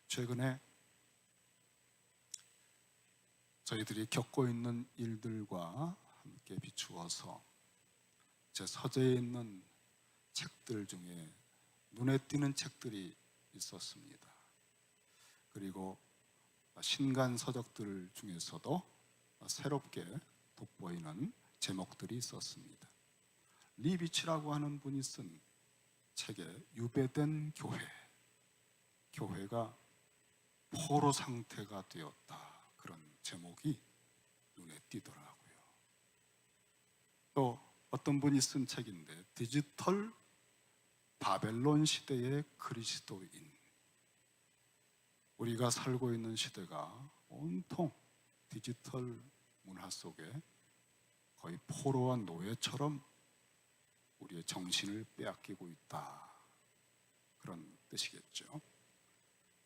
최근에 저희들이 겪고 있는 일들과 함께 비추어서 제 서재에 있는 책들 중에 눈에 띄는 책들이 있었습니다. 그리고 신간 서적들 중에서도 새롭게 돋보이는 제목들이 있었습니다. 리비치라고 하는 분이 쓴 책에 유배된 교회가 포로 상태가 되었다, 그런 제목이 눈에 띄더라고요. 또 어떤 분이 쓴 책인데 디지털 바벨론 시대의 그리스도인, 우리가 살고 있는 시대가 온통 디지털 문화 속에 거의 포로와 노예처럼 우리의 정신을 빼앗기고 있다, 그런 뜻이겠죠.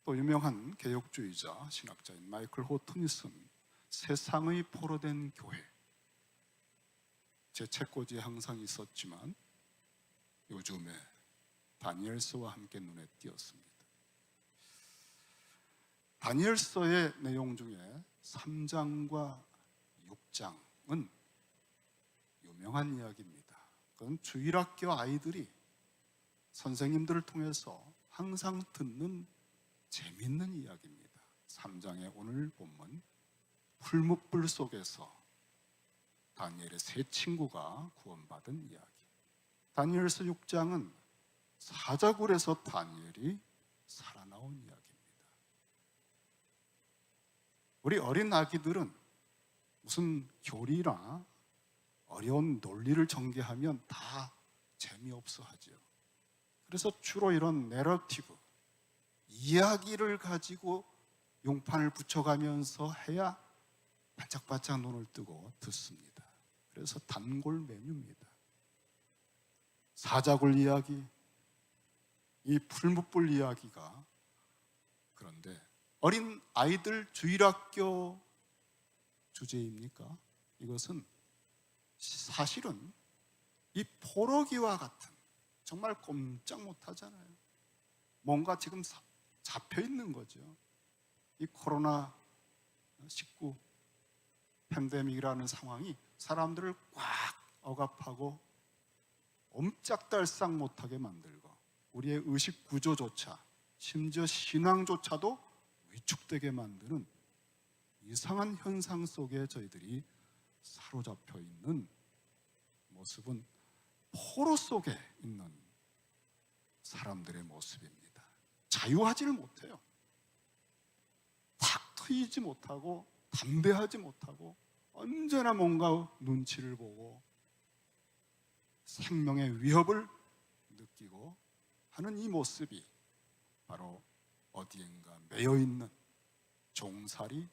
또 유명한 개혁주의자 신학자인 마이클 호튼이 쓴 세상의 포로된 교회, 제 책꽂이에 항상 있었지만 요즘에 다니엘서와 함께 눈에 띄었습니다. 다니엘서의 내용 중에 3장과 6장은 유명한 이야기입니다. 그건 주일학교 아이들이 선생님들을 통해서 항상 듣는 재밌는 이야기입니다. 3장의 오늘 본문, 풀무불 속에서 다니엘의 세 친구가 구원받은 이야기. 다니엘서 6장은 사자굴에서 다니엘이 살아나온 이야기입니다. 우리 어린 아기들은 무슨 교리나 어려운 논리를 전개하면 다 재미없어 하죠. 그래서 주로 이런 내러티브, 이야기를 가지고 용판을 붙여가면서 해야 반짝반짝 눈을 뜨고 듣습니다. 그래서 단골 메뉴입니다. 사자굴 이야기, 이 풀무불 이야기가, 그런데 어린 아이들 주일학교 주제입니까? 이것은 사실은 이 포로기와 같은, 정말 꼼짝 못하잖아요. 뭔가 지금 잡혀 있는 거죠. 이 코로나19 팬데믹이라는 상황이 사람들을 꽉 억압하고 옴짝달싹 못하게 만들고, 우리의 의식 구조조차, 심지어 신앙조차도 위축되게 만드는 이상한 현상 속에 저희들이 사로잡혀 있는 모습은 포로 속에 있는 사람들의 모습입니다. 자유하지를 못해요. 탁 트이지 못하고 담대하지 못하고 언제나 뭔가 눈치를 보고 생명의 위협을 느끼고 하는 이 모습이 바로 어디엔가 매여있는 종살이,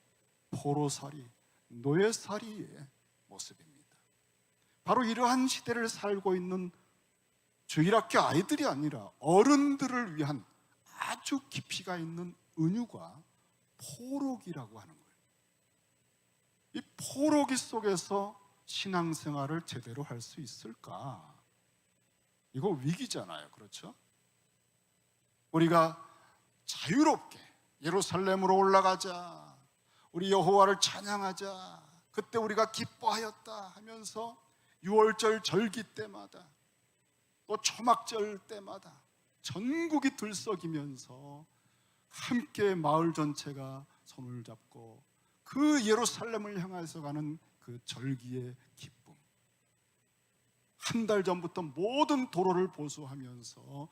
포로살이, 노예살이의 모습입니다. 바로 이러한 시대를 살고 있는 주일학교 아이들이 아니라 어른들을 위한 아주 깊이가 있는 은유가 포로기라고 하는 거예요. 이 포로기 속에서 신앙생활을 제대로 할 수 있을까? 이거 위기잖아요. 그렇죠? 우리가 자유롭게 예루살렘으로 올라가자, 우리 여호와를 찬양하자, 그때 우리가 기뻐하였다 하면서 6월절 절기 때마다, 또 초막절 때마다 전국이 들썩이면서 함께 마을 전체가 손을 잡고 그 예루살렘을 향해서 가는 그 절기의 기쁨, 한 달 전부터 모든 도로를 보수하면서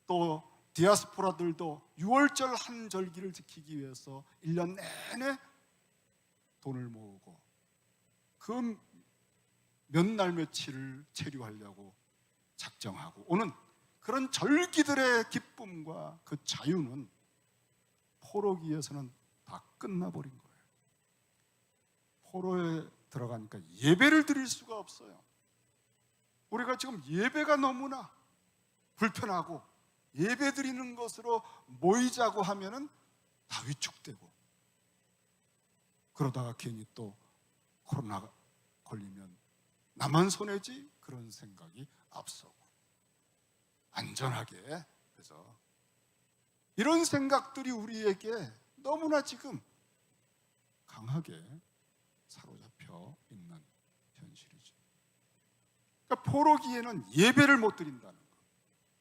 또 디아스포라들도 6월절 한 절기를 지키기 위해서 1년 내내 돈을 모으고 그 몇 날 며칠을 체류하려고 작정하고 오는 그런 절기들의 기쁨과 그 자유는 포로기에서는 다 끝나버린 거예요. 포로에 들어가니까 예배를 드릴 수가 없어요. 우리가 지금 예배가 너무나 불편하고 예배 드리는 것으로 모이자고 하면은 다 위축되고, 그러다가 괜히 또 코로나가 걸리면 나만 손해지, 그런 생각이 앞서고 안전하게, 그래서 이런 생각들이 우리에게 너무나 지금 강하게 사로잡혀 있는 현실이죠. 그러니까 포로기에는 예배를 못 드린다는 것.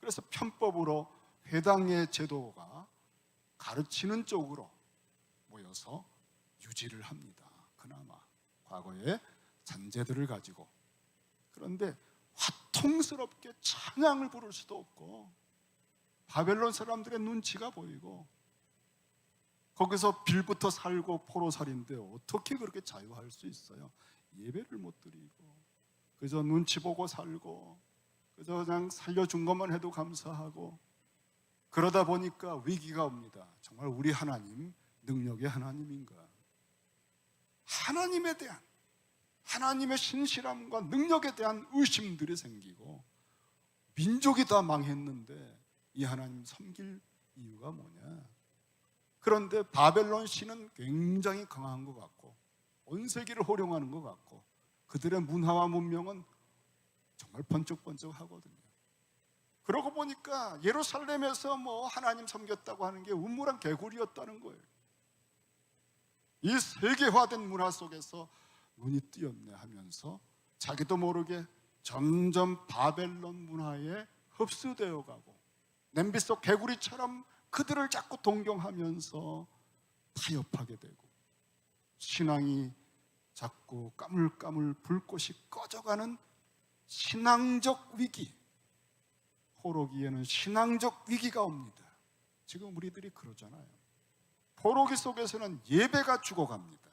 그래서 편법으로 회당의 제도가 가르치는 쪽으로 모여서 유지를 합니다. 그나마 과거의 잔재들을 가지고. 그런데 화통스럽게 찬양을 부를 수도 없고, 바벨론 사람들의 눈치가 보이고, 거기서 빌부터 살고 포로살인데 어떻게 그렇게 자유할 수 있어요? 예배를 못 드리고, 그저 눈치 보고 살고, 그저 그냥 살려준 것만 해도 감사하고, 그러다 보니까 위기가 옵니다. 정말 우리 하나님 능력의 하나님인가? 하나님에 대한, 하나님의 신실함과 능력에 대한 의심들이 생기고, 민족이 다 망했는데 이 하나님 섬길 이유가 뭐냐? 그런데 바벨론 신은 굉장히 강한 것 같고, 온 세계를 호령하는 것 같고, 그들의 문화와 문명은 정말 번쩍번쩍하거든요. 그러고 보니까 예루살렘에서 하나님 섬겼다고 하는 게 우물한 개구리였다는 거예요. 이 세계화된 문화 속에서 눈이 띄었네 하면서 자기도 모르게 점점 바벨론 문화에 흡수되어 가고, 냄비 속 개구리처럼 그들을 자꾸 동경하면서 타협하게 되고, 신앙이 자꾸 까물까물 불꽃이 꺼져가는 신앙적 위기, 포로기에는 신앙적 위기가 옵니다. 지금 우리들이 그러잖아요. 포로기 속에서는 예배가 죽어갑니다.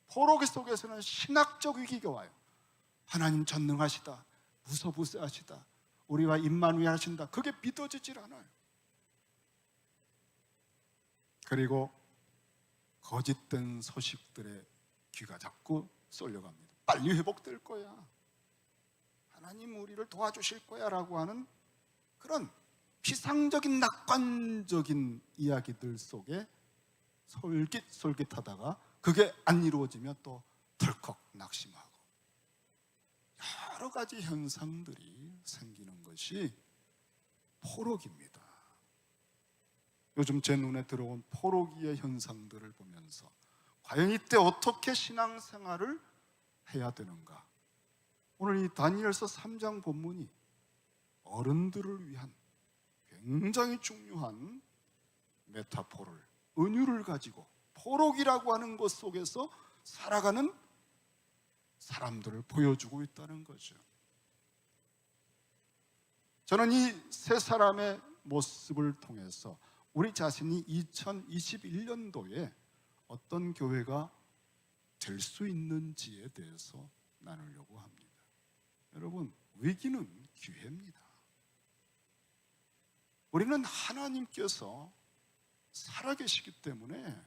포로기 속에서는 신학적 위기가 와요. 하나님 전능하시다, 무소부세하시다, 우리와 임마누엘 하신다, 그게 믿어지질 않아요. 그리고 거짓된 소식들의 귀가 자꾸 쏠려갑니다. 빨리 회복될 거야, 하나님 우리를 도와주실 거야 라고 하는 그런 피상적인 낙관적인 이야기들 속에 솔깃솔깃하다가 그게 안 이루어지면 또 덜컥 낙심하고, 여러 가지 현상들이 생기는 것이 포로기입니다. 요즘 제 눈에 들어온 포로기의 현상들을 보면서 과연 이때 어떻게 신앙생활을 해야 되는가? 오늘 이 다니엘서 3장 본문이 어른들을 위한 굉장히 중요한 메타포를, 은유를 가지고 포로기라고 하는 것 속에서 살아가는 사람들을 보여주고 있다는 거죠. 저는 이 세 사람의 모습을 통해서 우리 자신이 2021년도에 어떤 교회가 될 수 있는지에 대해서 나누려고 합니다. 여러분, 위기는 기회입니다. 우리는 하나님께서 살아계시기 때문에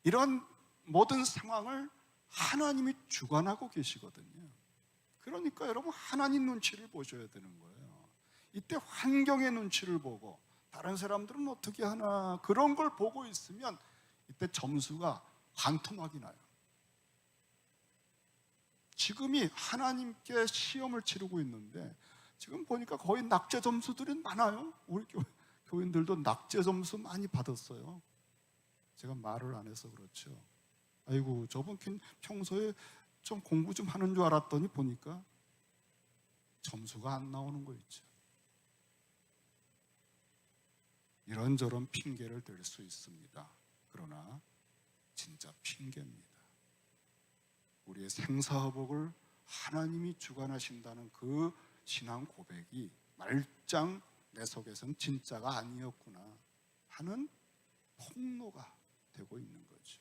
이런 모든 상황을 하나님이 주관하고 계시거든요. 그러니까 여러분, 하나님 눈치를 보셔야 되는 거예요. 이때 환경의 눈치를 보고 다른 사람들은 어떻게 하나, 그런 걸 보고 있으면 이때 점수가 반토막이 나요. 지금이 하나님께 시험을 치르고 있는데 지금 보니까 거의 낙제 점수들이 많아요. 우리 교인들도 낙제 점수 많이 받았어요. 제가 말을 안 해서 그렇죠. 아이고, 저분 평소에 좀 공부 좀 하는 줄 알았더니 보니까 점수가 안 나오는 거 있죠. 이런저런 핑계를 댈 수 있습니다. 그러나 진짜 핑계입니다. 우리의 생사화복을 하나님이 주관하신다는 그 신앙 고백이 말짱 내 속에선 진짜가 아니었구나 하는 폭로가 되고 있는 거죠.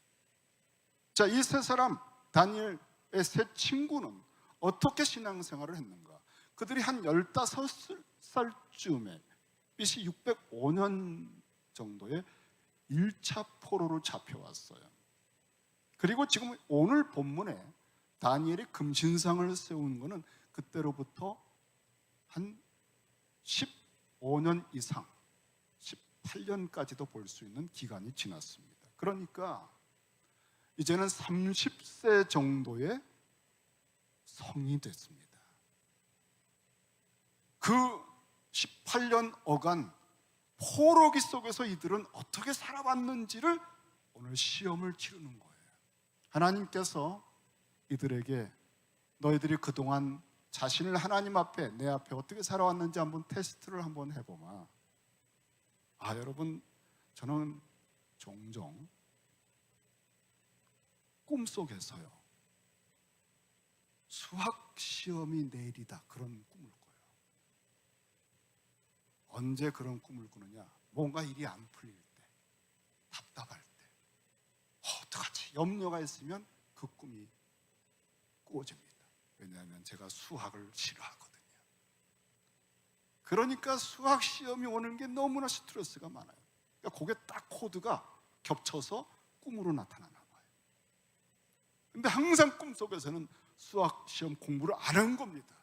자, 이 세 사람, 다니엘의 세 친구는 어떻게 신앙생활을 했는가? 그들이 한 15살쯤에 BC 605년 정도에 1차 포로로 잡혀왔어요. 그리고 지금 오늘 본문에 다니엘이 금신상을 세운 것은 그때로부터 한 15년 이상, 18년까지도 볼 수 있는 기간이 지났습니다. 그러니까 이제는 30세 정도의 성이 됐습니다. 그 18년 어간 포로기 속에서 이들은 어떻게 살아왔는지를 오늘 시험을 치르는 거예요. 하나님께서 이들에게 너희들이 그동안 자신을 하나님 앞에, 내 앞에 어떻게 살아왔는지 한번 테스트를 한번 해보마. 여러분, 저는 종종 꿈속에서요, 수학 시험이 내일이다 그런 꿈을 꿔요. 언제 그런 꿈을 꾸느냐? 뭔가 일이 안 풀릴 때, 답답할 때, 어떡하지? 염려가 있으면 그 꿈이 꾸어집니다. 왜냐하면 제가 수학을 싫어하거든요. 그러니까 수학 시험이 오는 게 너무나 스트레스가 많아요. 그러니까 그게 딱 코드가 겹쳐서 꿈으로 나타나나 봐요. 근데 항상 꿈속에서는 수학 시험 공부를 안 한 겁니다.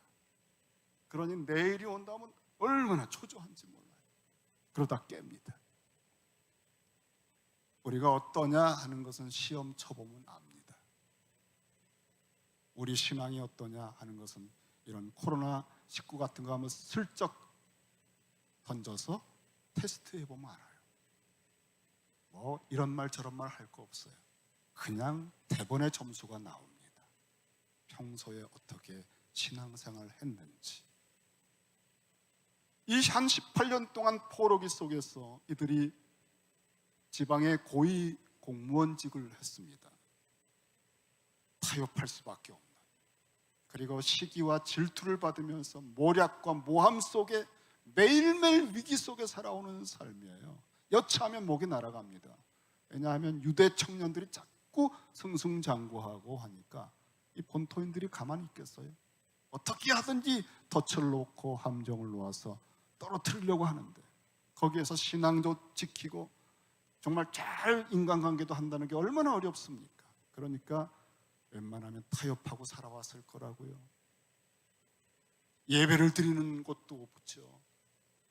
그러니 내일이 온다면 얼마나 초조한지 몰라요. 그러다 깹니다. 우리가 어떠냐 하는 것은 시험 쳐보면 압니다. 우리 신앙이 어떠냐 하는 것은 이런 코로나19 같은 거 하면 슬쩍 던져서 테스트 해보면 알아요. 뭐 이런 말 저런 말 할 거 없어요. 그냥 대본의 점수가 나옵니다. 평소에 어떻게 신앙생활을 했는지. 이 한 18년 동안 포로기 속에서 이들이 지방의 고위 공무원직을 했습니다. 타협할 수밖에 없는, 그리고 시기와 질투를 받으면서 모략과 모함 속에 매일매일 위기 속에 살아오는 삶이에요. 여차하면 목이 날아갑니다. 왜냐하면 유대 청년들이 자꾸 승승장구하고 하니까 이 본토인들이 가만히 있겠어요? 어떻게 하든지 덫을 놓고 함정을 놓아서 떨어뜨리려고 하는데, 거기에서 신앙도 지키고 정말 잘 인간관계도 한다는 게 얼마나 어렵습니까? 그러니까 웬만하면 타협하고 살아왔을 거라고요. 예배를 드리는 것도 없죠.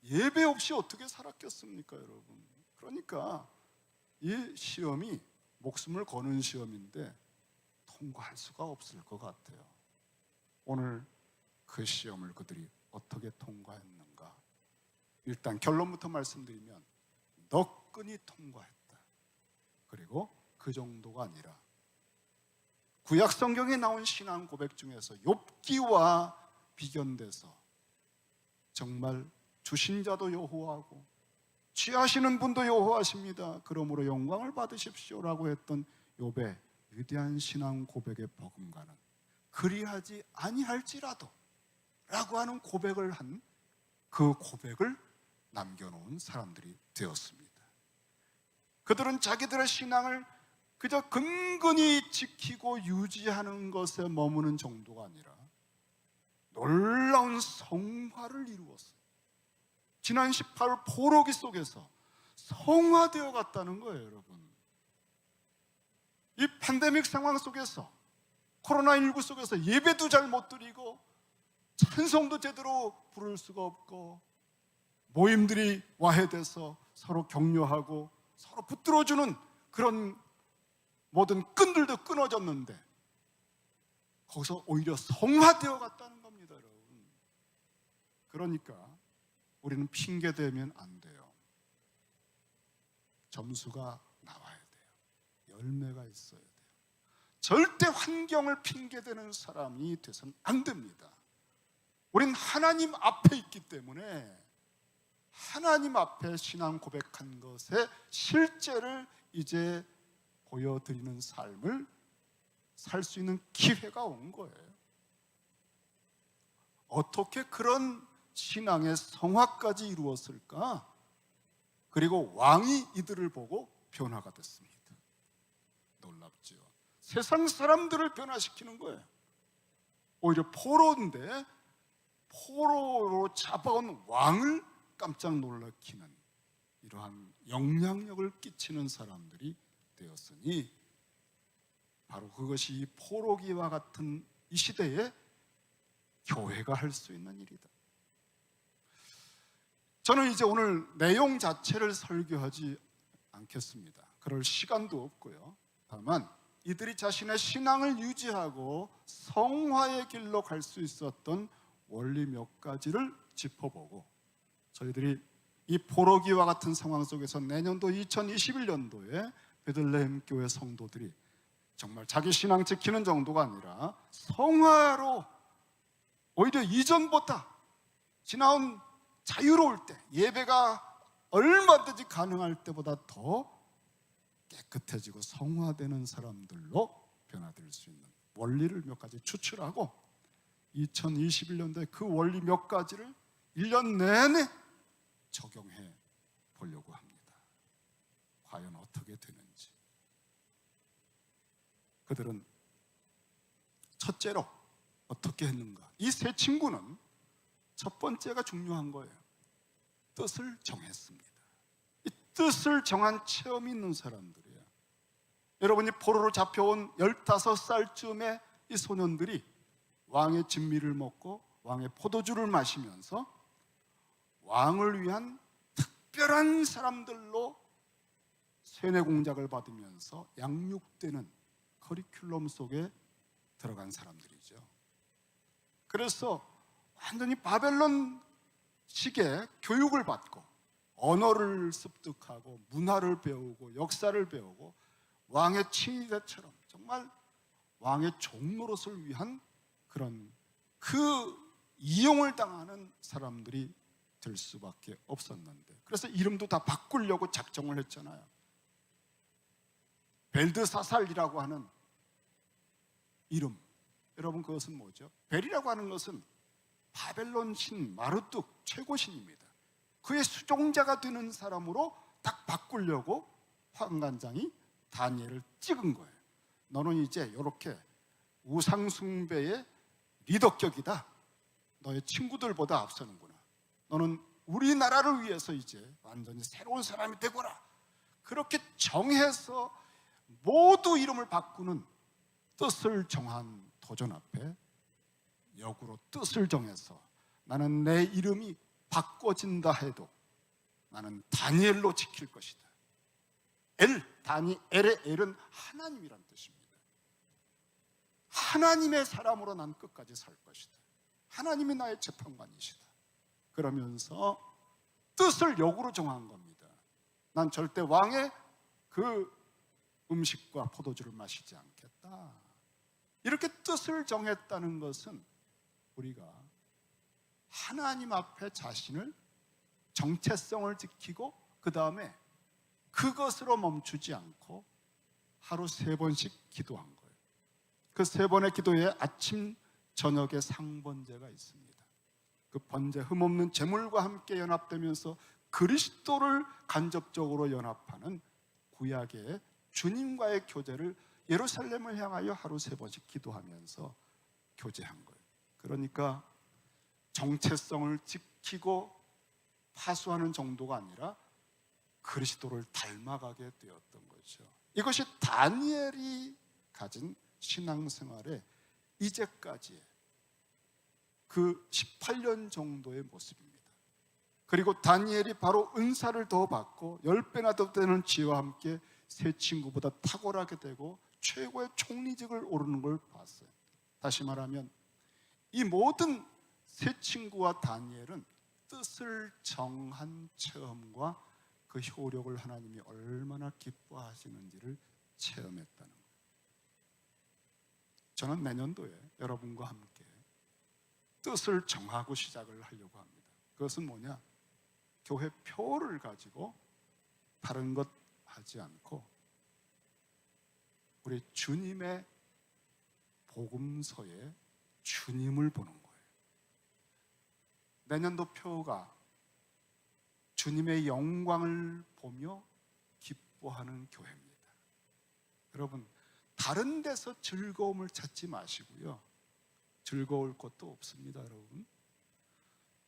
예배 없이 어떻게 살았겠습니까, 여러분? 그러니까 이 시험이 목숨을 거는 시험인데 통과할 수가 없을 것 같아요. 오늘 그 시험을 그들이 어떻게 통과했는가? 일단 결론부터 말씀드리면 너끈히 통과했다. 그리고 그 정도가 아니라 구약 성경에 나온 신앙 고백 중에서 욥기와 비견돼서 정말 주신 자도 여호와고 취하시는 분도 여호와십니다. 그러므로 영광을 받으십시오라고 했던 욥의 위대한 신앙 고백의 버금가는 그리하지 아니할지라도 라고 하는 고백을 한 그 고백을 남겨놓은 사람들이 되었습니다. 그들은 자기들의 신앙을 그저 근근히 지키고 유지하는 것에 머무는 정도가 아니라 놀라운 성화를 이루었어요. 지난 18월 포로기 속에서 성화되어 갔다는 거예요, 여러분. 이 팬데믹 상황 속에서, 코로나19 속에서 예배도 잘 못 드리고 찬송도 제대로 부를 수가 없고 모임들이 와해돼서 서로 격려하고 서로 붙들어주는 그런 모든 끈들도 끊어졌는데 거기서 오히려 성화되어 갔다는 겁니다, 여러분. 그러니까 우리는 핑계대면 안 돼요. 점수가 나와야 돼요. 열매가 있어야 돼요. 절대 환경을 핑계대는 사람이 돼서는 안 됩니다. 우린 하나님 앞에 있기 때문에 하나님 앞에 신앙 고백한 것의 실제를 이제 보여드리는 삶을 살 수 있는 기회가 온 거예요. 어떻게 그런 신앙의 성화까지 이루었을까? 그리고 왕이 이들을 보고 변화가 됐습니다. 놀랍죠. 세상 사람들을 변화시키는 거예요. 오히려 포로인데 포로로 잡아온 왕을 깜짝 놀라키는 이러한 영향력을 끼치는 사람들이 되었으니 바로 그것이 이 포로기와 같은 이 시대에 교회가 할 수 있는 일이다. 저는 이제 오늘 내용 자체를 설교하지 않겠습니다. 그럴 시간도 없고요. 다만 이들이 자신의 신앙을 유지하고 성화의 길로 갈 수 있었던 원리 몇 가지를 짚어보고 저희들이 이 포로기와 같은 상황 속에서 내년도 2021년도에 베들레헴 교회 성도들이 정말 자기 신앙 지키는 정도가 아니라 성화로 오히려 이전보다 지나온 자유로울 때, 예배가 얼마든지 가능할 때보다 더 깨끗해지고 성화되는 사람들로 변화될 수 있는 원리를 몇 가지 추출하고 2021년도에 그 원리 몇 가지를 1년 내내 적용해 보려고 합니다. 과연 어떻게 되는지. 그들은 첫째로 어떻게 했는가? 이 세 친구는 첫 번째가 중요한 거예요. 뜻을 정했습니다. 이 뜻을 정한 체험이 있는 사람들이에요. 여러분이 포로로 잡혀온 15살쯤의 이 소년들이 왕의 진미를 먹고 왕의 포도주를 마시면서 왕을 위한 특별한 사람들로 세뇌 공작을 받으면서 양육되는 커리큘럼 속에 들어간 사람들이죠. 그래서 완전히 바벨론식의 교육을 받고 언어를 습득하고 문화를 배우고 역사를 배우고 왕의 친위대처럼 정말 왕의 종노릇을 위한 그런 그 이용을 당하는 사람들이 될 수밖에 없었는데, 그래서 이름도 다 바꾸려고 작정을 했잖아요. 벨드사살이라고 하는 이름, 여러분 그것은 뭐죠? 벨이라고 하는 것은 바벨론 신 마르뚝 최고신입니다. 그의 수종자가 되는 사람으로 딱 바꾸려고 환관장이 다니엘을 찍은 거예요. 너는 이제 이렇게 우상숭배의 리더격이다. 너의 친구들보다 앞서는구나. 너는 우리나라를 위해서 이제 완전히 새로운 사람이 되거라. 그렇게 정해서 모두 이름을 바꾸는 뜻을 정한 도전 앞에 역으로 뜻을 정해서 나는 내 이름이 바꿔진다 해도 나는 다니엘로 지킬 것이다. 다니엘의 엘은 하나님이란 뜻입니다. 하나님의 사람으로 난 끝까지 살 것이다. 하나님이 나의 재판관이시다. 그러면서 뜻을 역으로 정한 겁니다. 난 절대 왕의 그 음식과 포도주를 마시지 않겠다. 이렇게 뜻을 정했다는 것은 우리가 하나님 앞에 자신을 정체성을 지키고 그 다음에 그것으로 멈추지 않고 하루 3번씩 기도한 거예요. 그 3번의 기도에 아침 저녁에 상번제가 있습니다. 그 번제 흠없는 제물과 함께 연합되면서 그리스도를 간접적으로 연합하는 구약의 주님과의 교제를 예루살렘을 향하여 하루 3번씩 기도하면서 교제한 거예요. 그러니까 정체성을 지키고 파수하는 정도가 아니라 그리스도를 닮아가게 되었던 거죠. 이것이 다니엘이 가진 신앙생활의 이제까지의 그 18년 정도의 모습입니다. 그리고 다니엘이 바로 은사를 더 받고 10배나 더 되는 지혜와 함께 세 친구보다 탁월하게 되고 최고의 총리직을 오르는 걸 봤어요. 다시 말하면 이 모든 세 친구와 다니엘은 뜻을 정한 체험과 그 효력을 하나님이 얼마나 기뻐하시는지를 체험했다는 거예요. 저는 내년도에 여러분과 함께 뜻을 정하고 시작을 하려고 합니다. 그것은 뭐냐? 교회 표를 가지고 다른 것 하지 않고 우리 주님의 복음서에 주님을 보는 거예요. 내년도 표가 주님의 영광을 보며 기뻐하는 교회입니다. 여러분, 다른 데서 즐거움을 찾지 마시고요. 즐거울 것도 없습니다, 여러분.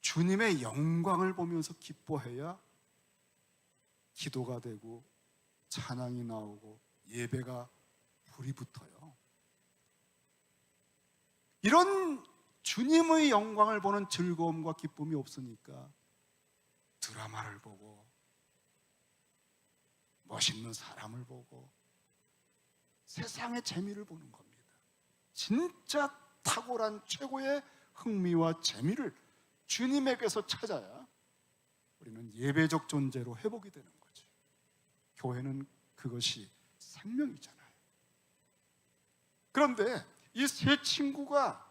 주님의 영광을 보면서 기뻐해야 기도가 되고 찬양이 나오고 예배가 불이 붙어요. 이런 주님의 영광을 보는 즐거움과 기쁨이 없으니까 드라마를 보고 멋있는 사람을 보고 세상의 재미를 보는 겁니다. 진짜 탁월한 최고의 흥미와 재미를 주님에게서 찾아야 우리는 예배적 존재로 회복이 되는 거죠. 교회는 그것이 생명이잖아요. 그런데 이 세 친구가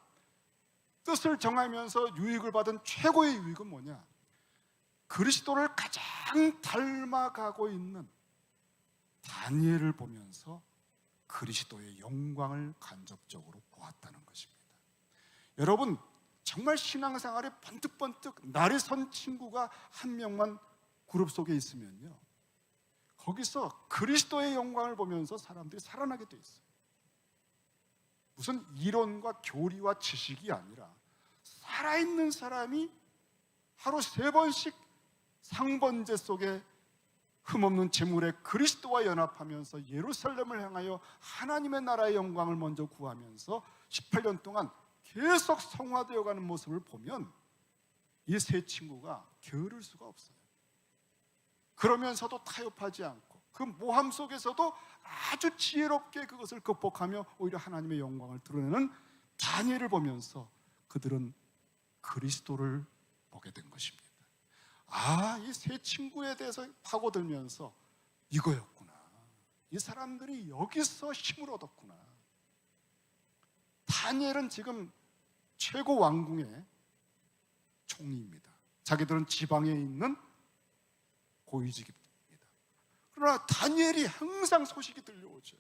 뜻을 정하면서 유익을 받은 최고의 유익은 뭐냐? 그리스도를 가장 닮아가고 있는 다니엘을 보면서 그리스도의 영광을 간접적으로 보았다는 것입니다. 여러분, 정말 신앙생활에 번뜩번뜩 날이 선 친구가 한 명만 그룹 속에 있으면요, 거기서 그리스도의 영광을 보면서 사람들이 살아나게 돼 있어요. 무슨 이론과 교리와 지식이 아니라 살아있는 사람이 하루 3번씩 상번제 속에 흠없는 제물의 그리스도와 연합하면서 예루살렘을 향하여 하나님의 나라의 영광을 먼저 구하면서 18년 동안 계속 성화되어 가는 모습을 보면 이 세 친구가 게으를 수가 없어요. 그러면서도 타협하지 않고 그 모함 속에서도 아주 지혜롭게 그것을 극복하며 오히려 하나님의 영광을 드러내는 다니엘을 보면서 그들은 그리스도를 보게 된 것입니다. 아, 이 세 친구에 대해서 파고들면서 이거였구나. 이 사람들이 여기서 힘을 얻었구나. 다니엘은 지금 최고 왕궁의 총리입니다. 자기들은 지방에 있는 고위직입니다. 그러나 다니엘이 항상 소식이 들려오죠.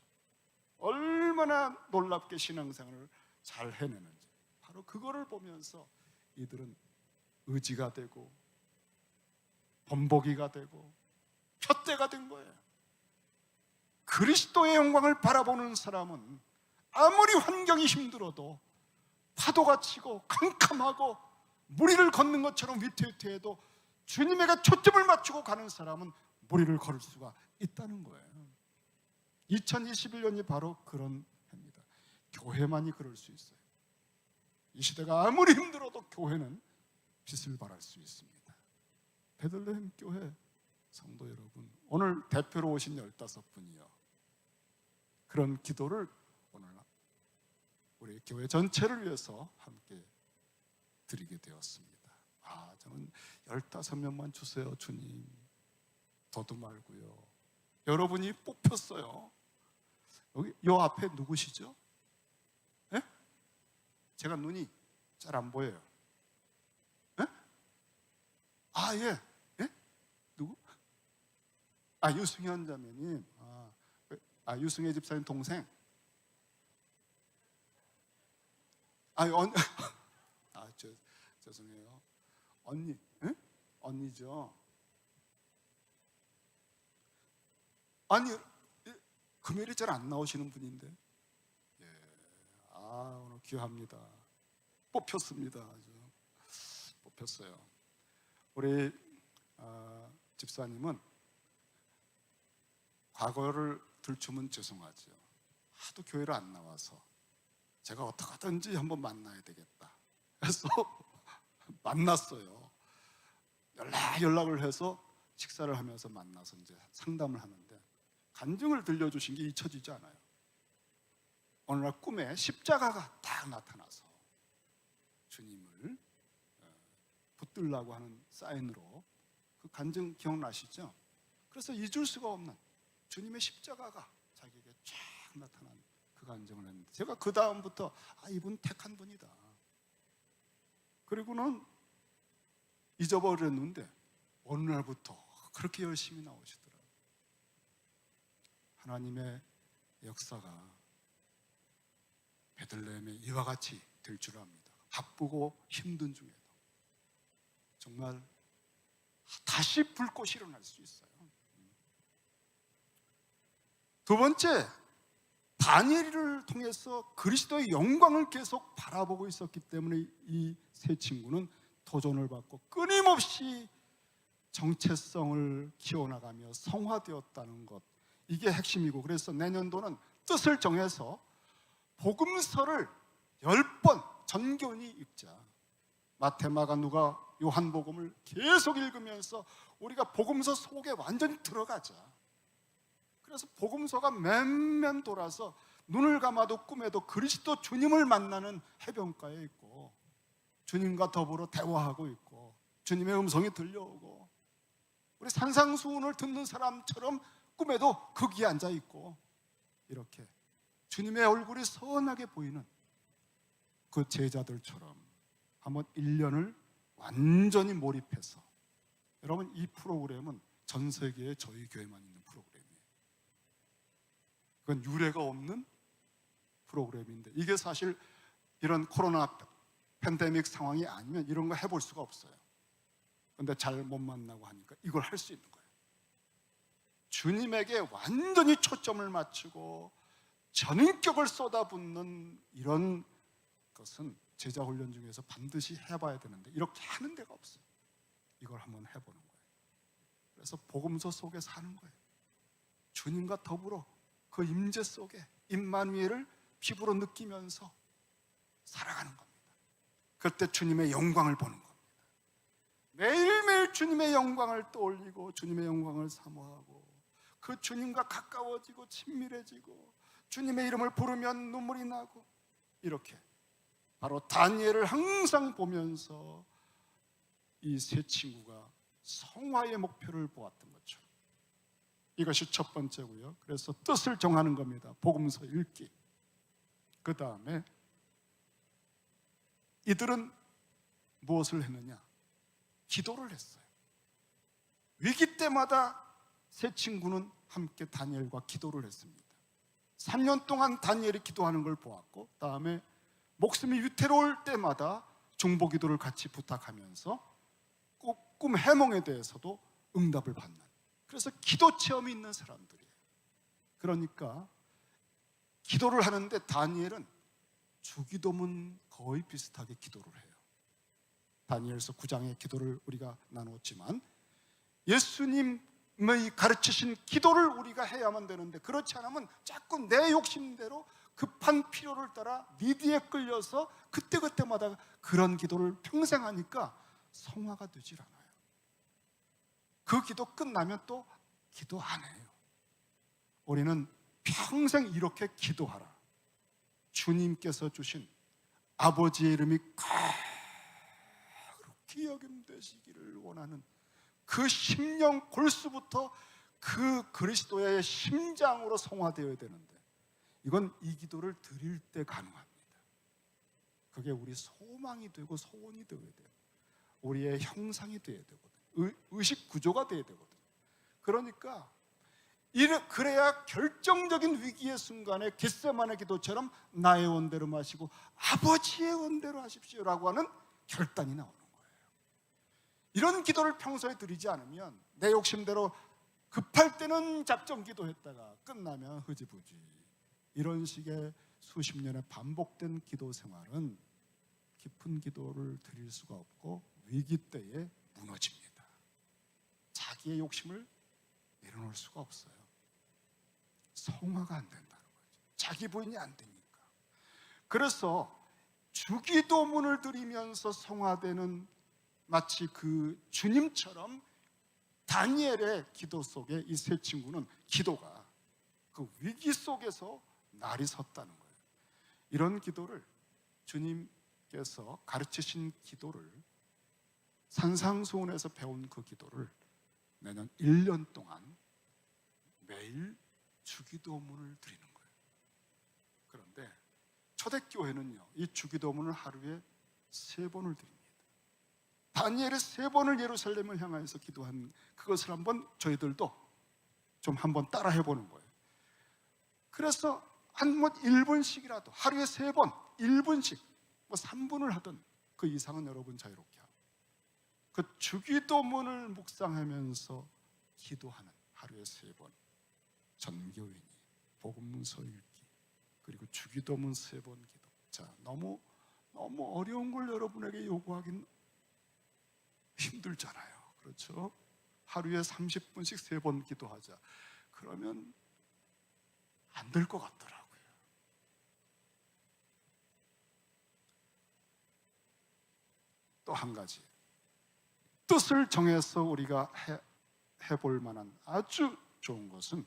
얼마나 놀랍게 신앙생활을 잘 해내는지. 바로 그거를 보면서 이들은 의지가 되고 본보기가 되고 푯대가 된 거예요. 그리스도의 영광을 바라보는 사람은 아무리 환경이 힘들어도 파도가 치고 캄캄하고 무리를 걷는 것처럼 위태위태해도 주님에게 초점을 맞추고 가는 사람은 무리를 걸을 수가 있다는 거예요. 2021년이 바로 그런 해입니다. 교회만이 그럴 수 있어요. 이 시대가 아무리 힘들어도 교회는 빛을 발할 수 있습니다. 베들레헴 교회 성도 여러분, 오늘 대표로 오신 15분이요, 그런 기도를 오늘 우리 교회 전체를 위해서 함께 드리게 되었습니다. 아, 저는 15명만 주세요 주님, 더도 말고요. 여러분이 뽑혔어요. 여기 요 앞에 누구시죠? 예? 제가 눈이 잘 안 보여요. 예? 아, 예. 예? 누구? 아, 유승현 자매님. 유승혜 집사님 동생. 죄송해요. 언니, 예? 언니죠. 아니, 금요일에 잘 안 나오시는 분인데. 예. 오늘 귀합니다. 뽑혔습니다. 아주 뽑혔어요. 우리 집사님은 과거를 들추면 죄송하죠. 하도 교회를 안 나와서 제가 어떻게든지 한번 만나야 되겠다 해서 만났어요. 연락을 해서 식사를 하면서 만나서 이제 상담을 하는데 간증을 들려주신 게 잊혀지지 않아요. 어느 날 꿈에 십자가가 딱 나타나서 주님을 붙들라고 하는 사인으로, 그 간증 기억나시죠? 그래서 잊을 수가 없는 주님의 십자가가 자기에게 쫙 나타난 그 간증을 했는데, 제가 그 다음부터 이분 택한 분이다. 그리고는 잊어버렸는데 어느 날부터 그렇게 열심히 나오시더라고요. 하나님의 역사가 베들레헴에 이와 같이 될 줄 압니다. 바쁘고 힘든 중에도 정말 다시 불꽃이 일어날 수 있어요. 두 번째, 다니엘을 통해서 그리스도의 영광을 계속 바라보고 있었기 때문에 이 세 친구는 도전을 받고 끊임없이 정체성을 키워나가며 성화되었다는 것, 이게 핵심이고, 그래서 내년도는 뜻을 정해서 복음서를 10번 전교훈이 읽자. 마태, 마가, 누가, 요한복음을 계속 읽으면서 우리가 복음서 속에 완전히 들어가자. 그래서 복음서가 맨맨 돌아서 눈을 감아도 꿈에도 그리스도 주님을 만나는 해변가에 있고, 주님과 더불어 대화하고 있고, 주님의 음성이 들려오고, 우리 산상수훈을 듣는 사람처럼 꿈에도 거기에 앉아 있고 이렇게 주님의 얼굴이 선하게 보이는 그 제자들처럼 한번 1년을 완전히 몰입해서, 여러분 이 프로그램은 전 세계에 저희 교회만 있는 프로그램이에요. 그건 유례가 없는 프로그램인데, 이게 사실 이런 코로나 팬데믹 상황이 아니면 이런 거 해볼 수가 없어요. 근데 잘 못 만나고 하니까 이걸 할 수 있는 거예요. 주님에게 완전히 초점을 맞추고 전인격을 쏟아붓는 이런 것은 제자 훈련 중에서 반드시 해봐야 되는데 이렇게 하는 데가 없어요. 이걸 한번 해보는 거예요. 그래서 복음서 속에 사는 거예요. 주님과 더불어 그 임재 속에 임마누엘을 피부로 느끼면서 살아가는 겁니다. 그때 주님의 영광을 보는 겁니다. 매일매일 주님의 영광을 떠올리고 주님의 영광을 사모하고 그 주님과 가까워지고 친밀해지고 주님의 이름을 부르면 눈물이 나고, 이렇게 바로 다니엘을 항상 보면서 이 세 친구가 성화의 목표를 보았던 것처럼 이것이 첫 번째고요. 그래서 뜻을 정하는 겁니다. 복음서 읽기. 그 다음에 이들은 무엇을 했느냐? 기도를 했어요. 위기 때마다 세 친구는 함께 다니엘과 기도를 했습니다. 3년 동안 다니엘이 기도하는 걸 보았고, 다음에 목숨이 위태로울 때마다 중보기도를 같이 부탁하면서 꿈 해몽에 대해서도 응답을 받는, 그래서 기도 체험이 있는 사람들이에요. 그러니까 기도를 하는데 다니엘은 주기도문 거의 비슷하게 기도를 해요. 다니엘서 9장의 기도를 우리가 나눴지만 예수님의 가르치신 기도를 우리가 해야만 되는데, 그렇지 않으면 자꾸 내 욕심대로 급한 필요를 따라 미디에 끌려서 그때그때마다 그런 기도를 평생 하니까 성화가 되질 않아요. 그 기도 끝나면 또 기도 안 해요. 우리는 평생 이렇게 기도하라. 주님께서 주신 아버지의 이름이 거룩히 여김되시기를 원하는 그 심령 골수부터 그 그리스도의 심장으로 성화되어야 되는데, 이건 이 기도를 드릴 때 가능합니다. 그게 우리 소망이 되고 소원이 되어야 돼요. 우리의 형상이 되어야 되거든요. 의식 구조가 되어야 되거든요. 그러니까 그래야 결정적인 위기의 순간에 겟세마네 기도처럼 나의 원대로 마시고 아버지의 원대로 하십시오라고 하는 결단이 나오는 거예요. 이런 기도를 평소에 드리지 않으면 내 욕심대로 급할 때는 작정 기도했다가 끝나면 흐지부지, 이런 식의 수십 년의 반복된 기도 생활은 깊은 기도를 드릴 수가 없고 위기 때에 무너집니다. 자기의 욕심을 내려놓을 수가 없어요. 성화가 안 된다는 거죠. 자기 부인이 안 되니까. 그래서 주기도문을 드리면서 성화되는, 마치 그 주님처럼 다니엘의 기도 속에 이 세 친구는 기도가 그 위기 속에서 날이 섰다는 거예요. 이런 기도를, 주님께서 가르치신 기도를, 산상수훈에서 배운 그 기도를 내년 1년 동안 매일 주기도문을 드리는 거예요. 그런데 초대교회는요, 이 주기도문을 하루에 3번을 드립니다. 다니엘이 3번을 예루살렘을 향해서 기도한 그것을 한번 저희들도 좀 한번 따라 해보는 거예요. 그래서 한 1분씩이라도 하루에 3번 1분씩 3분을 하든 그 이상은 여러분 자유롭게 하고, 그 주기도문을 묵상하면서 기도하는 하루에 3번, 전교인이 복음서 읽기, 그리고 주기도문 3번 기도. 자, 너무 어려운 걸 여러분에게 요구하긴 힘들잖아요. 그렇죠? 하루에 30분씩 3번 기도하자. 그러면 안 될 것 같더라고요. 또 한 가지, 뜻을 정해서 우리가 해볼 만한 아주 좋은 것은,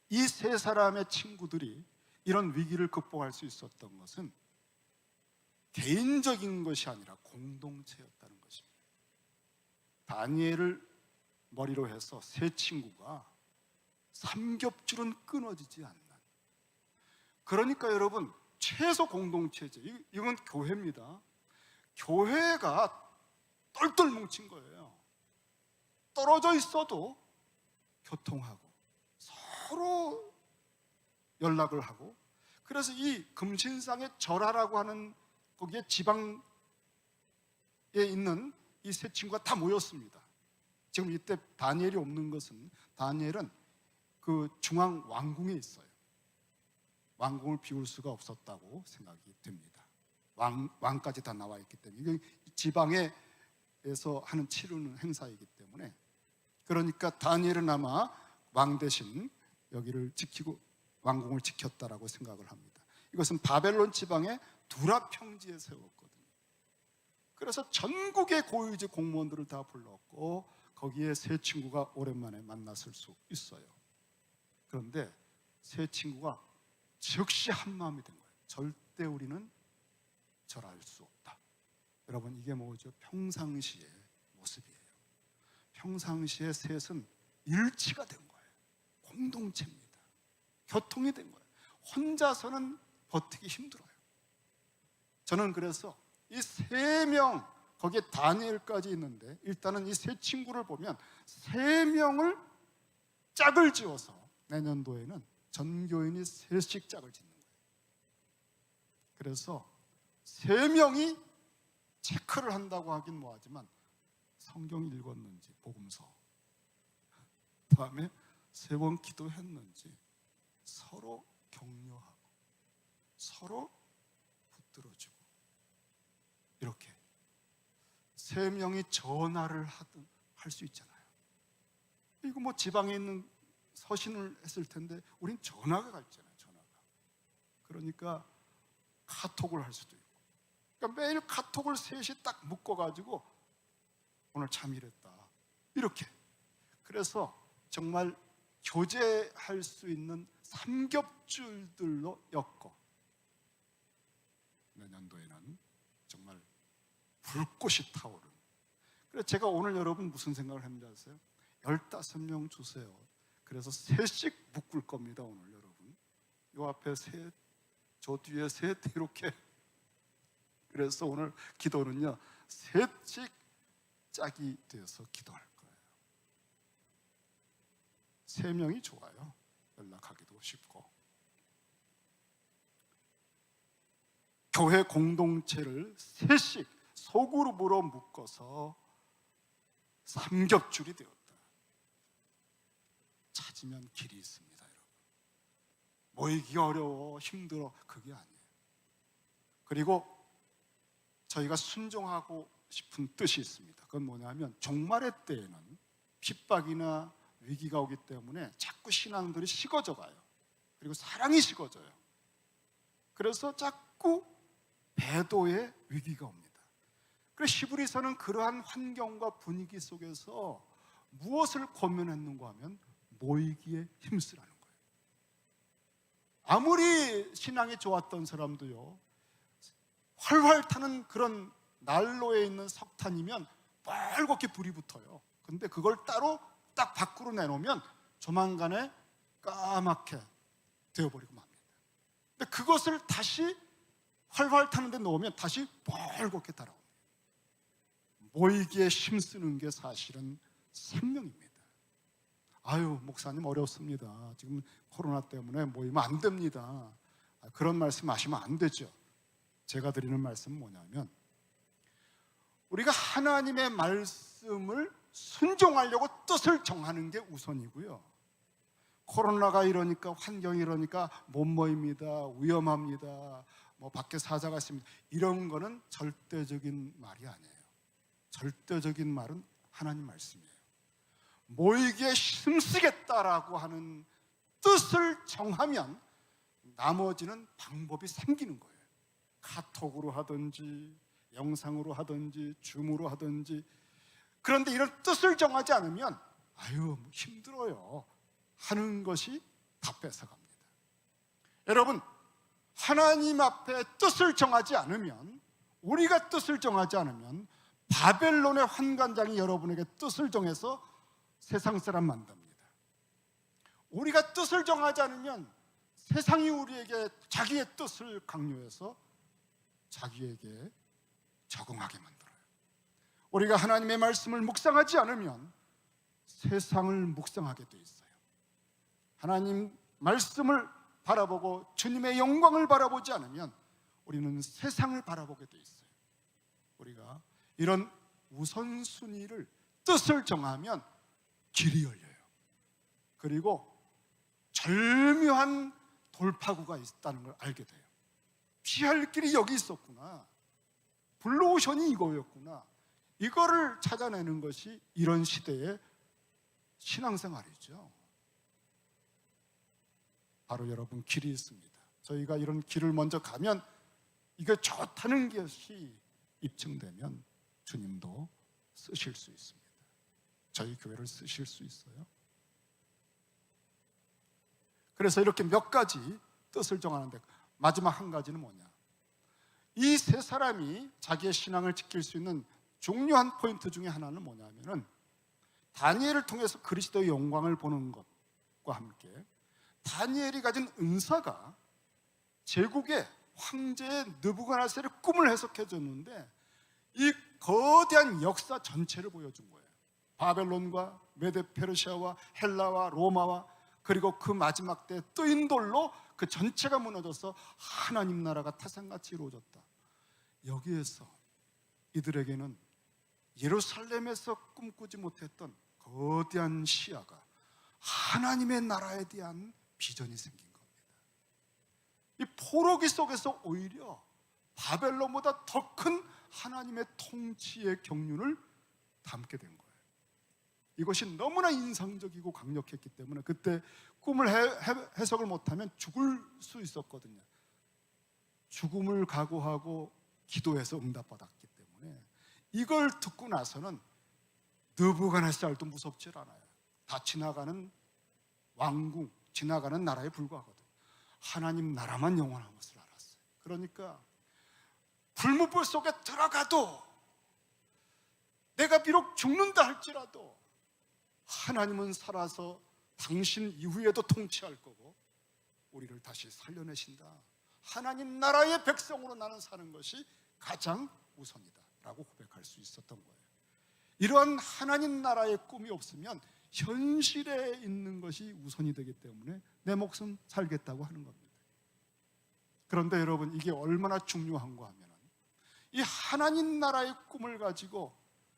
이 세 사람의 친구들이 이런 위기를 극복할 수 있었던 것은 개인적인 것이 아니라 공동체였다는 것입니다. 다니엘을 머리로 해서 세 친구가 삼겹줄은 끊어지지 않는, 그러니까 여러분 최소 공동체죠. 이건 교회입니다. 교회가 똘똘 뭉친 거예요. 떨어져 있어도 교통하고 서로 연락을 하고, 그래서 이 금신상의 절하라고 하는 거기에 지방에 있는 이 세 친구가 다 모였습니다. 지금 이때 다니엘이 없는 것은, 다니엘은 그 중앙 왕궁에 있어요. 왕궁을 비울 수가 없었다고 생각이 됩니다. 왕까지 다 나와 있기 때문에, 이게 지방에서 하는 치르는 행사이기 때문에, 그러니까 다니엘은 아마 왕 대신 여기를 지키고 왕궁을 지켰다라고 생각을 합니다. 이것은 바벨론 지방의 두라 평지에 세웠거든요. 그래서 전국의 고위직 공무원들을 다 불렀고 거기에 세 친구가 오랜만에 만났을 수 있어요. 그런데 세 친구가 즉시 한마음이 된 거예요. 절대 우리는 절할 수 없다. 여러분, 이게 뭐죠? 평상시의 모습이에요. 평상시에 셋은 일치가 된 거예요. 공동체입니다. 교통이 된 거예요. 혼자서는 버티기 힘들어요. 저는 그래서 이 세 명, 거기에 다니엘까지 있는데, 일단은 이 세 친구를 보면 세 명을 짝을 지어서 내년도에는 전교인이 셋씩 짝을 짓는 거예요. 그래서 세 명이 체크를 한다고 하긴 뭐하지만 성경 읽었는지, 복음서, 다음에 세 번 기도했는지 서로 격려하고 서로 붙들어주고, 이렇게 세 명이 전화를 하든 할 수 있잖아요. 이거 뭐 지방에 있는 서신을 했을 텐데 우린 전화가 갔잖아요. 전화가. 그러니까 카톡을 할 수도 있고, 그러니까 매일 카톡을 셋이 딱 묶어가지고 오늘 참 이랬다, 이렇게. 그래서 정말 교제할 수 있는 삼겹줄들로 엮어 내년도에는 정말 불꽃이 타오르는. 그래서 제가 오늘 여러분 무슨 생각을 했는지 아세요? 15명 주세요. 그래서 셋씩 묶을 겁니다. 오늘 여러분 요 앞에 셋, 저 뒤에 셋, 이렇게. 그래서 오늘 기도는요, 셋씩 짝이 되어서 기도할 거예요. 3명이 좋아요. 연락하기도 쉽고. 교회 공동체를 셋씩 소그룹으로 묶어서 삼겹줄이 되었다. 찾으면 길이 있습니다, 여러분. 모이기가 어려워, 힘들어, 그게 아니에요. 그리고 저희가 순종하고 싶은 뜻이 있습니다. 그건 뭐냐면, 종말의 때에는 핍박이나 위기가 오기 때문에 자꾸 신앙들이 식어져 가요. 그리고 사랑이 식어져요. 그래서 자꾸 배도의 위기가 옵니다. 그래서 히브리서는 그러한 환경과 분위기 속에서 무엇을 권면했는가 하면 모이기에 힘쓰라는 거예요. 아무리 신앙이 좋았던 사람도요, 활활 타는 그런 난로에 있는 석탄이면 빨갛게 불이 붙어요. 근데 그걸 따로 딱 밖으로 내놓으면 조만간에 까맣게 되어버리고 맙니다. 근데 그것을 다시 활활 타는 데 넣으면 다시 빨갛게 달아옵니다. 모이기에 힘쓰는 게 사실은 생명입니다. 아유, 목사님 어렵습니다. 지금 코로나 때문에 모이면 안 됩니다. 그런 말씀 하시면 안 되죠. 제가 드리는 말씀은 뭐냐면, 우리가 하나님의 말씀을 순종하려고 뜻을 정하는 게 우선이고요. 코로나가 이러니까, 환경이 이러니까 못 모입니다, 위험합니다, 뭐 밖에 사자가 있습니다, 이런 거는 절대적인 말이 아니에요. 절대적인 말은 하나님 말씀이에요. 모이기에 힘쓰겠다라고 하는 뜻을 정하면 나머지는 방법이 생기는 거예요. 카톡으로 하든지 영상으로 하든지 줌으로 하든지. 그런데 이런 뜻을 정하지 않으면 아유, 힘들어요 하는 것이 다 뺏어갑니다. 여러분, 하나님 앞에 뜻을 정하지 않으면, 우리가 뜻을 정하지 않으면 바벨론의 환관장이 여러분에게 뜻을 정해서 세상 사람 만듭니다. 우리가 뜻을 정하지 않으면 세상이 우리에게 자기의 뜻을 강요해서 자기에게 적응하게 만들어요. 우리가 하나님의 말씀을 묵상하지 않으면 세상을 묵상하게 돼 있어요. 하나님 말씀을 바라보고 주님의 영광을 바라보지 않으면 우리는 세상을 바라보게 돼 있어요. 우리가 이런 우선순위를, 뜻을 정하면 길이 열려요. 그리고 절묘한 돌파구가 있다는 걸 알게 돼요. 피할 길이 여기 있었구나, 블루오션이 이거였구나. 이거를 찾아내는 것이 이런 시대의 신앙생활이죠. 바로 여러분, 길이 있습니다. 저희가 이런 길을 먼저 가면 이게 좋다는 것이 입증되면 주님도 쓰실 수 있습니다. 저희 교회를 쓰실 수 있어요. 그래서 이렇게 몇 가지 뜻을 정하는데, 마지막 한 가지는 뭐냐? 이 세 사람이 자기의 신앙을 지킬 수 있는 중요한 포인트 중에 하나는 뭐냐면은, 다니엘을 통해서 그리스도의 영광을 보는 것과 함께 다니엘이 가진 은사가 제국의 황제의 느부갓네살의 꿈을 해석해 줬는데, 이 거대한 역사 전체를 보여준 거예요. 바벨론과 메데 페르시아와 헬라와 로마와, 그리고 그 마지막 때 뜨인 돌로 그 전체가 무너져서 하나님 나라가 타산같이 이루어졌다. 여기에서 이들에게는 예루살렘에서 꿈꾸지 못했던 거대한 시야가, 하나님의 나라에 대한 비전이 생긴 겁니다. 이 포로기 속에서 오히려 바벨론보다 더 큰 하나님의 통치의 경륜을 담게 된 거예요. 이것이 너무나 인상적이고 강력했기 때문에 그때 꿈을 해석을 못하면 죽을 수 있었거든요. 죽음을 각오하고 기도해서 응답받았기 때문에 이걸 듣고 나서는 느부갓네살도 무섭지 않아요. 다 지나가는 왕궁, 지나가는 나라에 불과하거든. 하나님 나라만 영원한 것을 알았어요. 그러니까 불무불 속에 들어가도, 내가 비록 죽는다 할지라도 하나님은 살아서 당신 이후에도 통치할 거고 우리를 다시 살려내신다. 하나님 나라의 백성으로 나는 사는 것이 가장 우선이다 라고 고백할 수 있었던 거예요. 이러한 하나님 나라의 꿈이 없으면 현실에 있는 것이 우선이 되기 때문에 내 목숨 살겠다고 하는 겁니다. 그런데 여러분, 이게 얼마나 중요한가 하면, 이 하나님 나라의 꿈을 가지고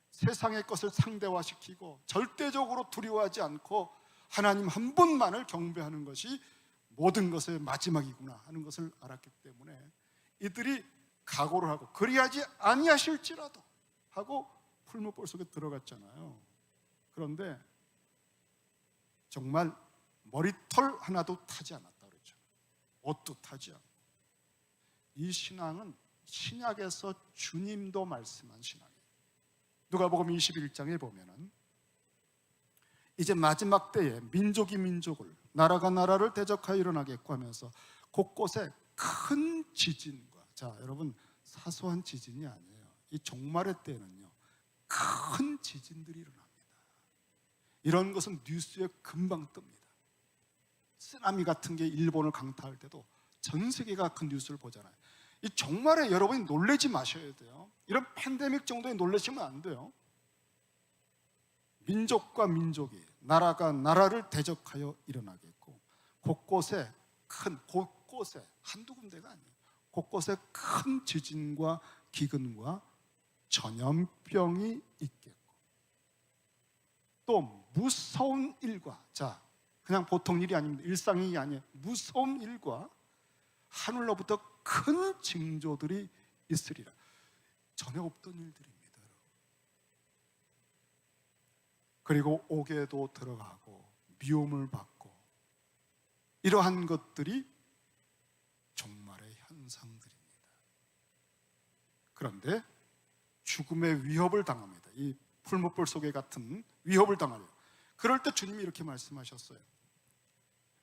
세상의 것을 상대화시키고 절대적으로 두려워하지 않고 하나님 한 분만을 경배하는 것이 모든 것의 마지막이구나 하는 것을 알았기 때문에 이들이 각오를 하고, 그리하지 아니하실지라도 하고 풀무불 속에 들어갔잖아요. 그런데 정말 머리털 하나도 타지 않았다 그랬죠. 옷도 타지 않고. 이 신앙은 신약에서 주님도 말씀한 신앙이에요. 누가복음 21장에 보면은 이제 마지막 때에 민족이 민족을, 나라가 나라를 대적하여 일어나겠고 하면서 곳곳에 큰 지진과, 자 여러분, 사소한 지진이 아니에요. 이 종말의 때에는요 큰 지진들이 일어납니다. 이런 것은 뉴스에 금방 뜹니다. 쓰나미 같은 게 일본을 강타할 때도 전 세계가 그 뉴스를 보잖아요. 이 종말에 여러분이 놀라지 마셔야 돼요. 이런 팬데믹 정도에 놀라시면 안 돼요. 민족과 민족이, 나라가 나라를 대적하여 일어나겠고, 곳곳에 한두 군데가 아니에요. 곳곳에 큰 지진과 기근과 전염병이 있겠고, 또 무서운 일과, 자 그냥 보통 일이 아닙니다. 일상이 아니에요. 무서운 일과 하늘로부터 큰 징조들이 있으리라. 전에 없던 일들입니다. 그리고 옥에도 들어가고 미움을 받고, 이러한 것들이 종말의 현상들입니다. 그런데 죽음의 위협을 당합니다. 이 풀무불 속에 같은 위협을 당하려. 그럴 때 주님이 이렇게 말씀하셨어요.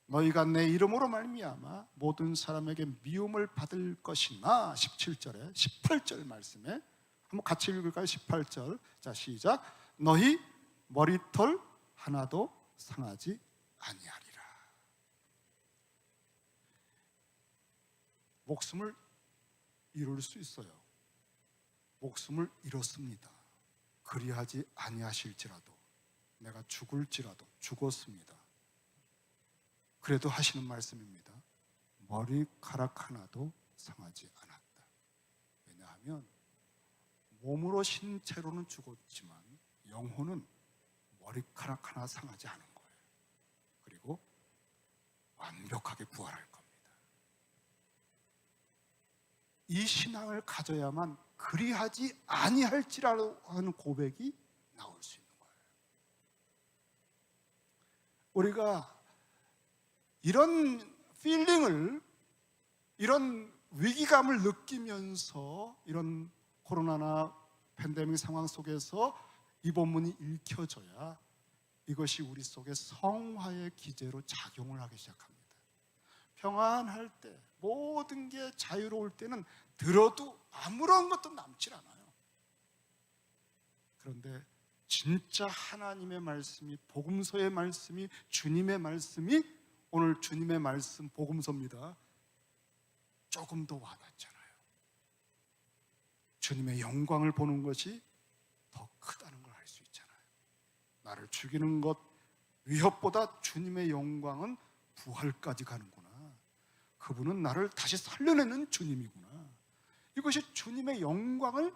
너희가 내 이름으로 말미암아 모든 사람에게 미움을 받을 것이나, 17절에 18절 말씀에 한번 같이 읽을까요? 18절. 자 시작. 너희 머리털 하나도 상하지 아니하리라. 목숨을 잃을 수 있어요. 목숨을 잃었습니다. 그리하지 아니하실지라도, 내가 죽을지라도 죽었습니다. 그래도 하시는 말씀입니다. 머리카락 하나도 상하지 않았다. 왜냐하면 몸으로 신체로는 죽었지만 영혼은 머리카락 하나 상하지 않은 거예요. 그리고 완벽하게 부활할 겁니다. 이 신앙을 가져야만 그리하지 아니할지라도 하는 고백이 나올 수 있는 거예요. 우리가 이런 필링을, 이런 위기감을 느끼면서 이런 코로나나 팬데믹 상황 속에서 이 본문이 읽혀져야 이것이 우리 속에 성화의 기제로 작용을 하기 시작합니다. 평안할 때, 모든 게 자유로울 때는 들어도 아무런 것도 남질 않아요. 그런데 진짜 하나님의 말씀이, 복음서의 말씀이, 주님의 말씀이, 오늘 주님의 말씀 복음서입니다. 조금 더 와닿잖아요. 주님의 영광을 보는 것이 더 크다는 걸 알 수 있잖아요. 나를 죽이는 것 위협보다 주님의 영광은 부활까지 가는구나. 그분은 나를 다시 살려내는 주님이구나. 이것이 주님의 영광을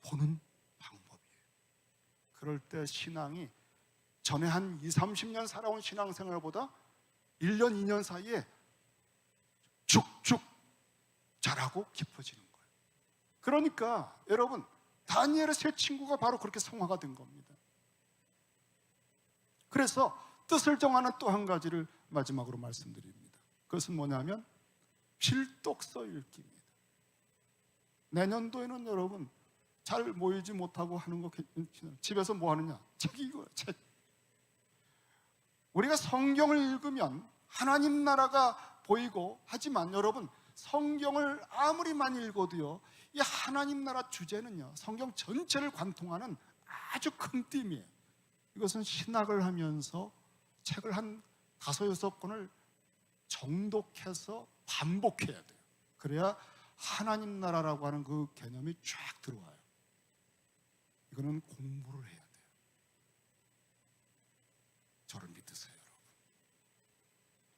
보는 방법이에요. 그럴 때 신앙이 전에 한 20, 30년 살아온 신앙생활보다 1년, 2년 사이에 쭉쭉 자라고 깊어지는 거예요. 그러니까 여러분, 다니엘의 세 친구가 바로 그렇게 성화가 된 겁니다. 그래서 뜻을 정하는 또 한 가지를 마지막으로 말씀드립니다. 그것은 뭐냐면 필독서 읽기입니다. 내년도에는 여러분 잘 모이지 못하고 하는 거 집에서 뭐 하느냐? 책 읽어요. 책. 우리가 성경을 읽으면 하나님 나라가 보이고, 하지만 여러분 성경을 아무리 많이 읽어도요, 이 하나님 나라 주제는요, 성경 전체를 관통하는 아주 큰 띠이에요. 이것은 신학을 하면서 책을 한 5, 6권을 정독해서 반복해야 돼요. 그래야 하나님 나라라고 하는 그 개념이 쫙 들어와요. 이거는 공부를 해야 돼요. 저를 믿으세요, 여러분.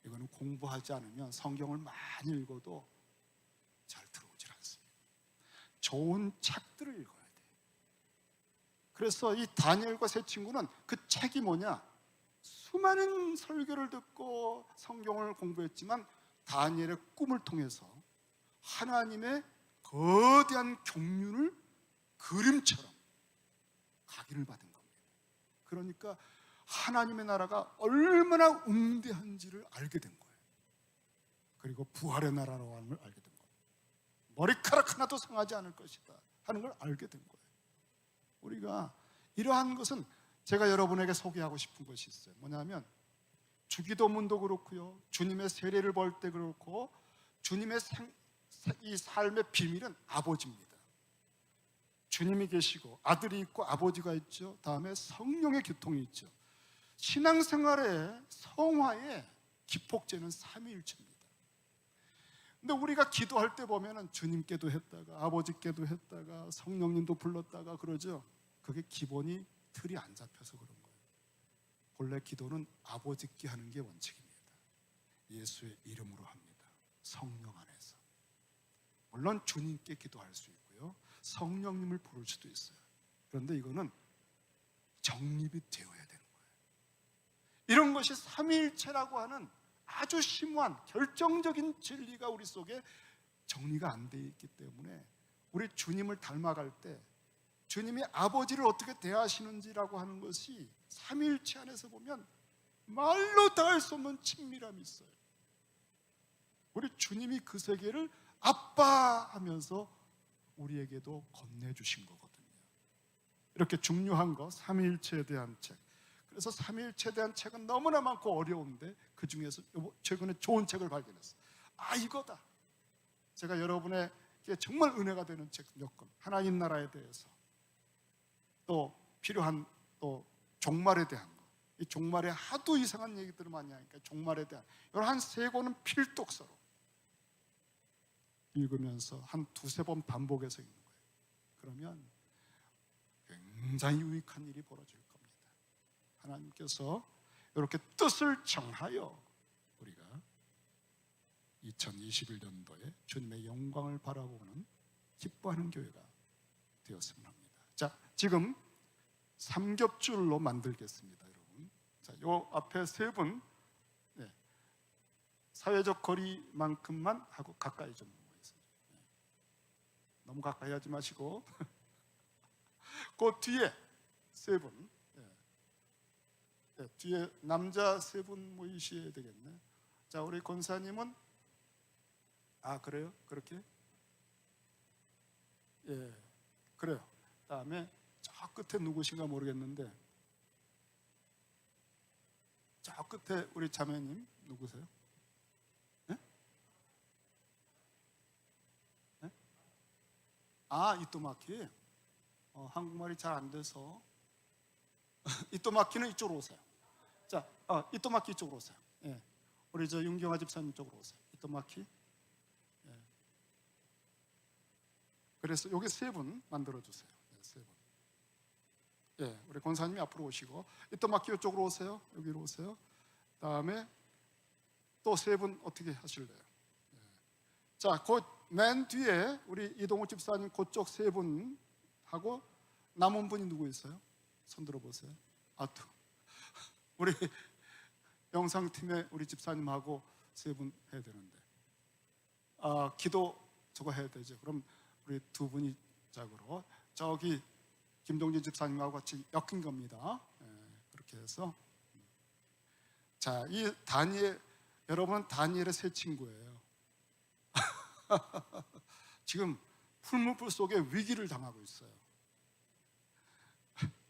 이거는 공부하지 않으면 성경을 많이 읽어도 잘 들어오질 않습니다. 좋은 책들을 읽어야 돼요. 그래서 이 다니엘과 세 친구는 그 책이 뭐냐? 수많은 설교를 듣고 성경을 공부했지만 다니엘의 꿈을 통해서 하나님의 거대한 경륜을 그림처럼 각인을 받은 겁니다. 그러니까 하나님의 나라가 얼마나 웅대한지를 알게 된 거예요. 그리고 부활의 나라라고 하는 걸 알게 된 거예요. 머리카락 하나도 상하지 않을 것이다 하는 걸 알게 된 거예요. 우리가 이러한 것은 제가 여러분에게 소개하고 싶은 것이 있어요. 뭐냐면 주기도문도 그렇고요, 주님의 세례를 볼 때 그렇고, 주님의 이 삶의 비밀은 아버지입니다. 주님이 계시고 아들이 있고 아버지가 있죠. 다음에 성령의 교통이 있죠. 신앙생활의 성화의 기폭제는 삼위일체입니다. 근데 우리가 기도할 때 보면은 주님께도 했다가 아버지께도 했다가 성령님도 불렀다가 그러죠. 그게 기본이 틀이 안 잡혀서 그런 거예요. 본래 기도는 아버지께 하는 게 원칙입니다. 예수의 이름으로 합니다. 성령 안에서. 물론 주님께 기도할 수 있고요, 성령님을 부를 수도 있어요. 그런데 이거는 정립이 되어야 되는 거예요. 이런 것이 삼위일체라고 하는 아주 심오한 결정적인 진리가 우리 속에 정리가 안 돼 있기 때문에 우리 주님을 닮아갈 때 주님이 아버지를 어떻게 대하시는지라고 하는 것이 삼위일체 안에서 보면 말로 다 할 수 없는 친밀함이 있어요. 우리 주님이 그 세계를 아빠 하면서 우리에게도 건네주신 거거든요. 이렇게 중요한 거, 삼위일체에 대한 책. 그래서 삼위일체에 대한 책은 너무나 많고 어려운데 그 중에서 최근에 좋은 책을 발견했어요. 아, 이거다. 제가 여러분에게 정말 은혜가 되는 책 몇 권, 하나님 나라에 대해서, 또 필요한 또 종말에 대한 거, 이 종말에 하도 이상한 얘기들을 많이 하니까 종말에 대한 이런 한 세 권은 필독서로 읽으면서 한 두세 번 반복해서 읽는 거예요. 그러면 굉장히 유익한 일이 벌어질 겁니다. 하나님께서 이렇게 뜻을 정하여 우리가 2021년도에 주님의 영광을 바라보는 기뻐하는 교회가 되었으면 합니다. 자, 지금 삼겹줄로 만들겠습니다, 여러분. 자, 요 앞에 세 분, 네, 사회적 거리만큼만 하고 가까이 좀 모이세요. 네. 너무 가까이 하지 마시고 그 뒤에 세 분, 네. 네, 뒤에 남자 세 분 모이셔야 되겠네. 자, 우리 권사님은 그래요? 그렇게? 예, 그래요. 다음에 저 끝에 누구신가 모르겠는데 저 끝에 우리 자매님 누구세요? 네? 네? 이토마키. 한국말이 잘 안 돼서 이토마키는 이쪽으로 오세요. 자, 이토마키 이쪽으로 오세요. 예. 우리 저 윤경아 집사님 쪽으로 오세요. 이토마키. 예. 그래서 여기 세 분 만들어 주세요. 네, 세 분. 예, 우리 권사님이 앞으로 오시고 이토마키 이쪽으로 오세요. 여기로 오세요. 다음에 또 세 분 어떻게 하실래요? 예. 자, 그 맨 뒤에 우리 이동우 집사님 그쪽 세 분 하고 남은 분이 누구 있어요? 손 들어보세요. 우리 영상팀에 우리 집사님하고 세 분 해야 되는데 기도 저거 해야 되죠. 그럼 우리 두 분이 작으로 저기 김동진 집사님하고 같이 엮인 겁니다. 그렇게 해서 자, 이 다니엘, 여러분은 다니엘의 세 친구예요. 지금 풀무불 속에 위기를 당하고 있어요.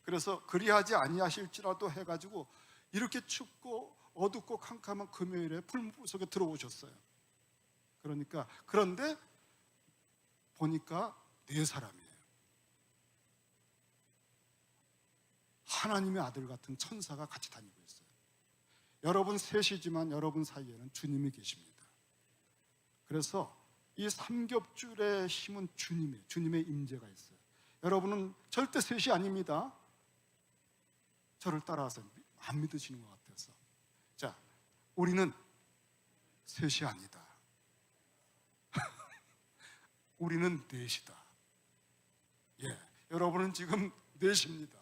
그래서 그리하지 아니하실지라도 해가지고 이렇게 춥고 어둡고 캄캄한 금요일에 풀무불 속에 들어오셨어요. 그런데 보니까 네 사람이에요. 하나님의 아들 같은 천사가 같이 다니고 있어요. 여러분 셋이지만 여러분 사이에는 주님이 계십니다. 그래서 이 삼겹줄의 힘은 주님의 임재가 있어요. 여러분은 절대 셋이 아닙니다. 저를 따라서 안 믿으시는 것 같아서. 자, 우리는 셋이 아니다. 우리는 넷이다. 예, 여러분은 지금 넷입니다.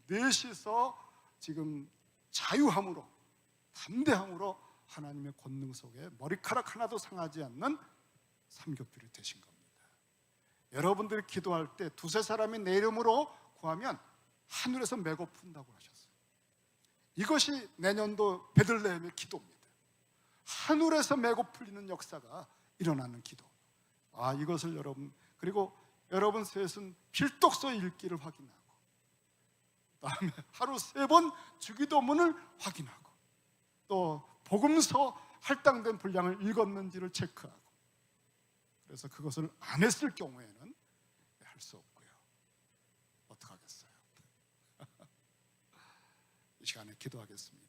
넷이서 지금 자유함으로, 담대함으로 하나님의 권능 속에 머리카락 하나도 상하지 않는 삼겹줄이 되신 겁니다. 여러분들이 기도할 때 두세 사람이 내 이름으로 구하면 하늘에서 메고 푼다고 하셨어요. 이것이 내년도 베들레헴의 기도입니다. 하늘에서 메고 풀리는 역사가 일어나는 기도. 이것을 여러분, 그리고 여러분 셋은 필독서 읽기를 확인하고, 다음에 하루 3번 주기도문을 확인하고, 또 복음서 할당된 분량을 읽었는지를 체크하고. 그래서 그것을 안 했을 경우에는 할 수 없고요. 어떡하겠어요? 이 시간에 기도하겠습니다.